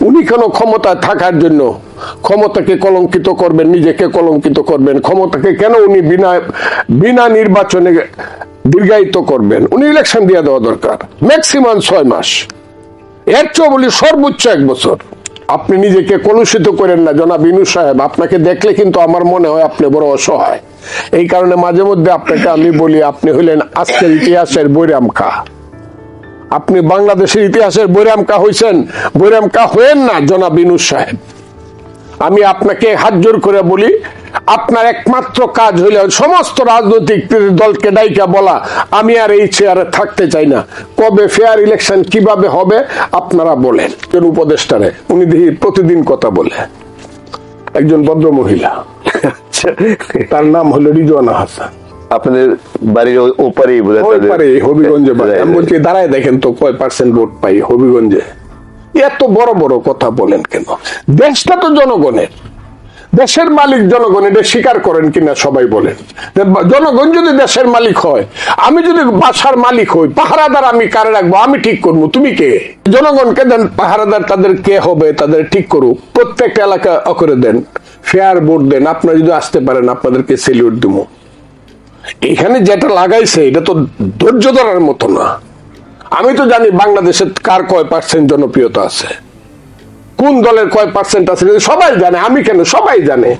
উনি কেন ক্ষমতায় থাকার জন্য ক্ষমতাকে কলঙ্কিত করবেন, নিজেকে কলঙ্কিত করবেন? ক্ষমতাকে কেন উনি বিনা নির্বাচনে দীর্ঘায়িত করবেন? উনি ইলেকশন দিয়ে দেওয়া দরকার, ম্যাক্সিমাম 6 মাস, এর চেয়ে বলি সর্বোচ্চ 1 বছর। আপনি নিজেকে কলুষিত করেন না জনাব ইউনূস সাহেব। আপনাকে দেখলে কিন্তু আমার মনে হয় আপনি বড় অসহায়। এই কারণে মাঝে মধ্যে আপনাকে আমি বলি, আপনি হইলেন আজকের ইতিহাসের বৈরাম খা। আপনি বাংলাদেশের ইতিহাসের বৈরাম কা হইছেন, বৈরাম কা হয়েন না জনাব ইউনূস সাহেব। আমি আপনাকে হাত জোর করে বলি, আপনার একমাত্র কাজ হইলে সমস্ত রাজনৈতিক দলকে ডাইকা বলা, আমি আর এই চেয়ারে থাকতে চাই না। কবে ফেয়ার ইলেকশন কিভাবে হবে আপনারা বলেন। উপদেষ্টারে উনি দেখি প্রতিদিন কথা বলে, একজন ভদ্র মহিলা, তার নাম হলো রিজওয়ানা হাসান। আপনাদের বাড়ির ওপারেই হবিগঞ্জে বাড়ি। আমি বলছি দাঁড়ায় দেখেন তো কয় % ভোট পাই হবিগঞ্জে। এত বড় বড় কথা বলেন কেন? দেশটা তো জনগণের, দেশের মালিক জনগণ, এটা স্বীকার করেন কিনা সবাই বলেন। জনগণ যদি দেশের মালিক হয়, আমি যদি বাসার মালিক হই, পাহারাদার আমি কারে রাখবো? আমি ঠিক করবো, তুমি কে? জনগণকে দেন পাহারাদার, তাদের কে হবে তাদের ঠিক করুক। প্রত্যেকটা এলাকা করে দেন, ফেয়ার ভোট দেন। আপনারা যদি আসতে পারেন আপনাদেরকে সেলিউট দিব। এখানে যেটা লাগাইছে এটা তো ধৈর্য ধরার মতো না। আমি তো জানি বাংলাদেশের কার কয় % জনপ্রিয়তা আছে, কোন দলের কয় % আছে, সবাই জানে। আমি কেন, সবাই জানে।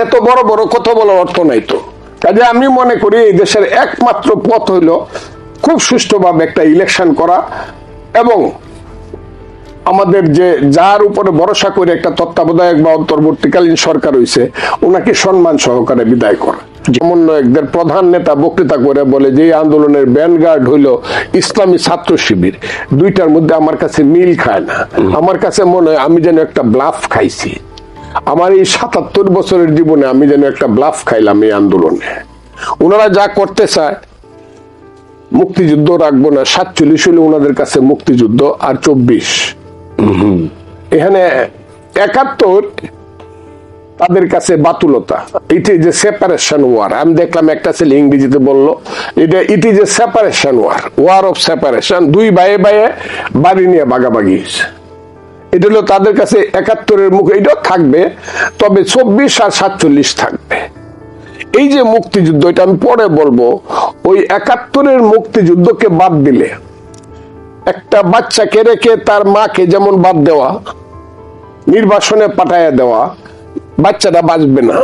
এত বড় বড় কথা বলার অর্থ নাই তো। কাজে আমি মনে করি এই দেশের একমাত্র পথ হইল খুব সুষ্ঠুভাবে একটা ইলেকশন করা, এবং আমাদের যে যার উপরে ভরসা করে একটা তত্ত্বাবধায়ক বা অন্তর্বর্তীকালীন সরকার হইছে, ওনাকে সম্মান সহকারে বিদায় করা। সমন্বয়কদের প্রধান নেতা বক্তৃতা করে বলে যে আন্দোলনের ব্যানগার্ড হইল ইসলামী ছাত্র শিবির। দুইটার মধ্যে আমার কাছে মিল খায় না। আমার কাছে মনে হয় আমি যেন একটা ব্লাফ খাইছি। আমার এই 77 বছরের জীবনে আমি যেন একটা ব্লাফ খাইলাম এই আন্দোলনে। ওনারা যা করতে চায়, মুক্তিযুদ্ধ রাখবো না, 47 হলে ওনাদের কাছে মুক্তিযুদ্ধ, আর 24 এখানে 71 তাদের কাছে বাতুলতা। It is a separation war. আমি দেখলাম একটা ছেলে ইংরেজিতে বললো, এটা it is a separation war, war of separation. দুই ভাইয়ে ভাইয়ে বাড়ি নিয়ে ভাগাভাগি হয়েছে। এটা হলো তাদের কাছে 71-এর মুখে এটাও থাকবে, তবে 24 আর 47 থাকবে। এই যে মুক্তিযুদ্ধ, এটা আমি পরে বলবো। ওই 71-এর মুক্তিযুদ্ধকে বাদ দিলে, একটা বাচ্চাকে রেখে তার মাকে যেমন বাদ দেওয়া, নির্বাসনে পাঠাইয়া দেওয়া, বাচ্চাটা বাঁচবে না,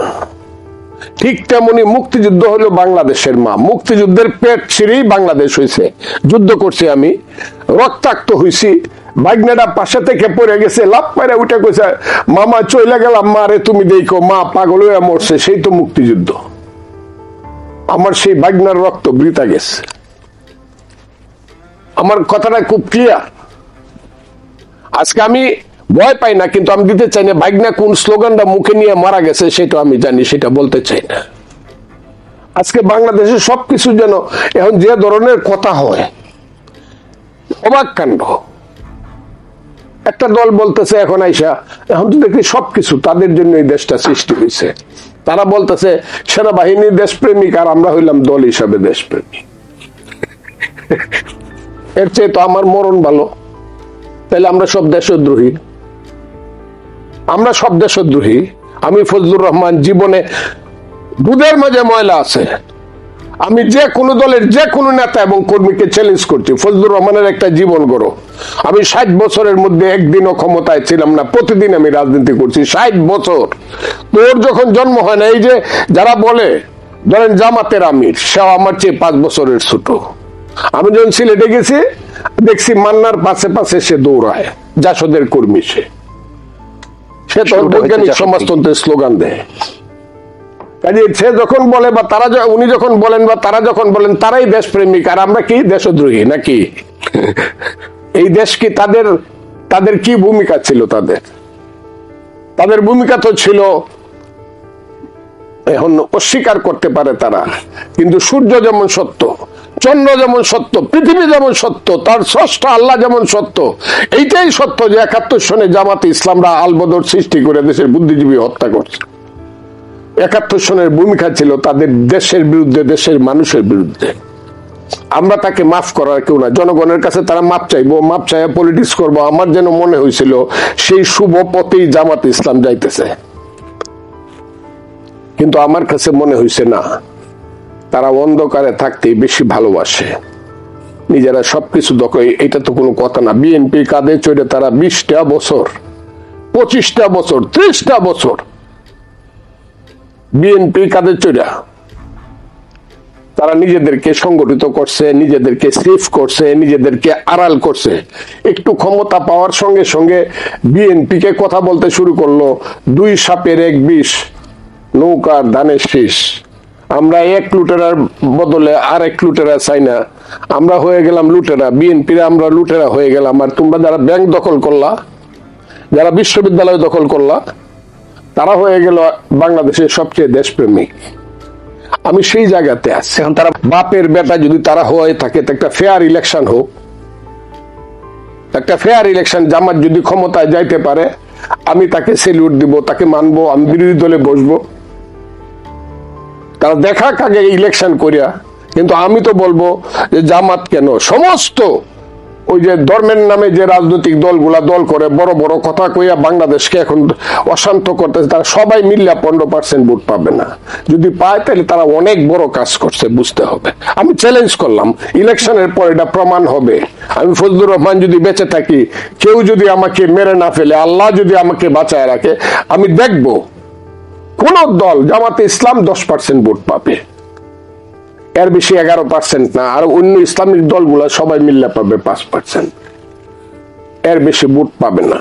ঠিক তেমনি মুক্তিযুদ্ধ হলো বাংলাদেশের মা। মুক্তিযুদ্ধের পেট ছিঁড়েই বাংলাদেশ হয়েছে। যুদ্ধ করছি আমি, রক্তাক্ত হয়েছি, ভাগ্নেটা পাশে থেকে পড়ে গেছে, লাভ পাইরা উঠে কইছে মামা চইলা গেলাম, মা রে তুমি দেখো, মা পাগল হয়ে মরছে। সেই তো মুক্তিযুদ্ধ। আমার সেই ভাগ্নার রক্ত বৃথা গেছে। আমার কথাটা খুব ক্লিয়ার। আজকে আমি ভয় পাই না, কিন্তু আমি দিতে চাই না ভাগ্না কোন স্লোগানটা মুখে নিয়ে মারা গেছে সেটা আমি জানি, সেটা বলতে চাই না। আজকে বাংলাদেশে সবকিছু যেন এখন যে ধরনের কথা হয়, অবাক কাণ্ড। একটা দল বলতেছে এখন আইসা, এখন তো দেখি সবকিছু তাদের জন্য এই দেশটা সৃষ্টি হয়েছে। তারা বলতেছে সেনাবাহিনী দেশপ্রেমিক, আর আমরা হইলাম দল হিসাবে দেশপ্রেমিক। এর চেয়ে তো আমার মরণ ভালো। তাহলে আমরা সব দেশদ্রোহী, আমরা সব দেশদ্রোহী। আমি ফজলুর রহমান, জীবনে দুধের মাঝে ময়লা আছে। আমি যে কোনো দলের যে কোনো নেতা এবং কর্মীকে চ্যালেঞ্জ করছি, ফজলুর রহমানের একটা জীবন গড়ো। আমি 60 বছরের মধ্যে একদিনও ক্ষমতায় ছিলাম না, প্রতিদিন আমি রাজনীতি করছি। 60 বছর। তোর যখন জন্ম হয় না, এই যে যারা বলে ধরেন জামাতের আমির, সেও আমার চেয়ে 5 বছরের ছোট। আমি যখন সিলেটে গেছি দেখছি মান্নার পাশে পাশে সে দৌড়ায়, জাসদের কর্মী। সে তখন বৈজ্ঞানিক সমাজতন্ত্রের স্লোগান দেয়। কাজে সে যখন বলে বা তারা, উনি যখন বলেন বা তারা যখন বলেন, তারাই দেশপ্রেমিক, আর আমরা কি দেশদ্রোহী নাকি? এই দেশ কি তাদের কি ভূমিকা ছিল? তাদের ভূমিকা তো ছিল, এখন অস্বীকার করতে পারে তারা, কিন্তু সূর্য যেমন সত্য, চন্দ্র যেমন সত্য, পৃথিবী যেমন সত্য, তার স্রষ্টা আল্লাহ যেমন সত্য, এইটাই সত্য যে 71 সনে জামাতে ইসলামরা আলবদর সৃষ্টি করে দেশের বুদ্ধিজীবী হত্যা করছে। 71 সনের ভূমিকা ছিল তাদের দেশের বিরুদ্ধে, দেশের মানুষের বিরুদ্ধে। আমরা তাকে মাফ করার কেউ না, জনগণের কাছে তারা মাপ চাইবো, মাপ চাইয়া পলিটিক্স করবো। আমার যেন মনে হয়েছিল সেই শুভ পথেই জামাত ইসলাম যাইতেছে, কিন্তু আমার কাছে মনে হয়েছে না, তারা অন্ধকারে থাকতেই বেশি ভালোবাসে, নিজেরা সবকিছু দখল। এটা তো কোনো কথা না। বিএনপি কাঁধে চড়ে তারা 20টা বছর, 25টা বছর, 30টা বছর বিএনপি কাঁধে চড়ে তারা নিজেদেরকে সংগঠিত করছে, নিজেদেরকে সেফ করছে, নিজেদেরকে আড়াল করছে। একটু ক্ষমতা পাওয়ার সঙ্গে সঙ্গে বিএনপি কে কথা বলতে শুরু করলো, 2 সাপের 1 বিষ, নৌকার ধানের শীষ। আমরা 1 লুটেরার বদলে আর 1 লুটেরা চাই না, আমরা হয়ে গেলাম লুটেরা, বিএনপির আমরা লুটেরা হয়ে গেলাম। আর তোমরা যারা ব্যাংক দখল করলা, যারা বিশ্ববিদ্যালয় দখল করলা, তারা হয়ে গেল বাংলাদেশের সবচেয়ে দেশপ্রেমিক। আমি সেই জায়গাতে আছি। এখন তারা বাপের বেটা যদি তারা হয়ে থাকে, তো একটা ফেয়ার ইলেকশন হোক, একটা ফেয়ার ইলেকশন। জামাত যদি ক্ষমতায় যাইতে পারে, আমি তাকে সেলিউট দিব, তাকে মানবো, আমি বিরোধী দলে বসবো। তারা দেখা কাকে ইলেকশন করিয়া। কিন্তু আমি তো বলবো যে জামাত কেন, সমস্ত ওই যে ধর্মের নামে যে রাজনৈতিক দলগুলা দল করে বড় বড় কথা কইয়া বাংলাদেশকে এখন অশান্ত করতেছে, তারা সবাই মিললে 15% ভোট পাবে না। যদি পায় তাহলে তারা অনেক বড় কাজ করছে, বুঝতে হবে। আমি চ্যালেঞ্জ করলাম, ইলেকশনের পর এটা প্রমাণ হবে। আমি ফজলুর রহমান যদি বেঁচে থাকি, কেউ যদি আমাকে মেরে না ফেলে, আল্লাহ যদি আমাকে বাঁচায় রাখে, আমি দেখব কোন দল, জামাতে ইসলাম 10% ভোট পাবে, এর বেশি 11% না। আর অন্য ইসলামিক দলগুলা সবাই মিললে পাবে 5%, এর বেশি ভোট পাবে না।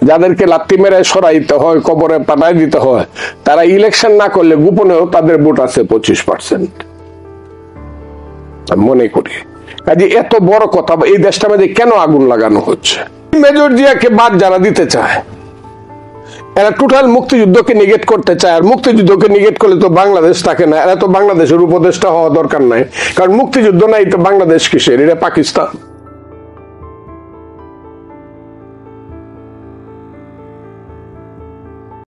যাদেরকে লাত্তি মেরে সরাইতে হয়, কবরে পাঠাই দিতে হয়, তারা ইলেকশন না করলে গোপনেও তাদের ভোট আছে 25%, মনে করি। কাজে এত বড় কথা, এই দেশটা মধ্যে কেন আগুন লাগানো হচ্ছে? মেজর জিয়াকে বাদ যারা দিতে চায়, এরা টোটাল মুক্তিযুদ্ধকে নিগেট করতে চায়। আর মুক্তিযুদ্ধকে নিগেট করলে তো বাংলাদেশ থাকে না। এরা তো বাংলাদেশের উপদেষ্টা হওয়া দরকার নাই, কারণ মুক্তিযুদ্ধ নাই তো বাংলাদেশ কিসের? এটা পাকিস্তান।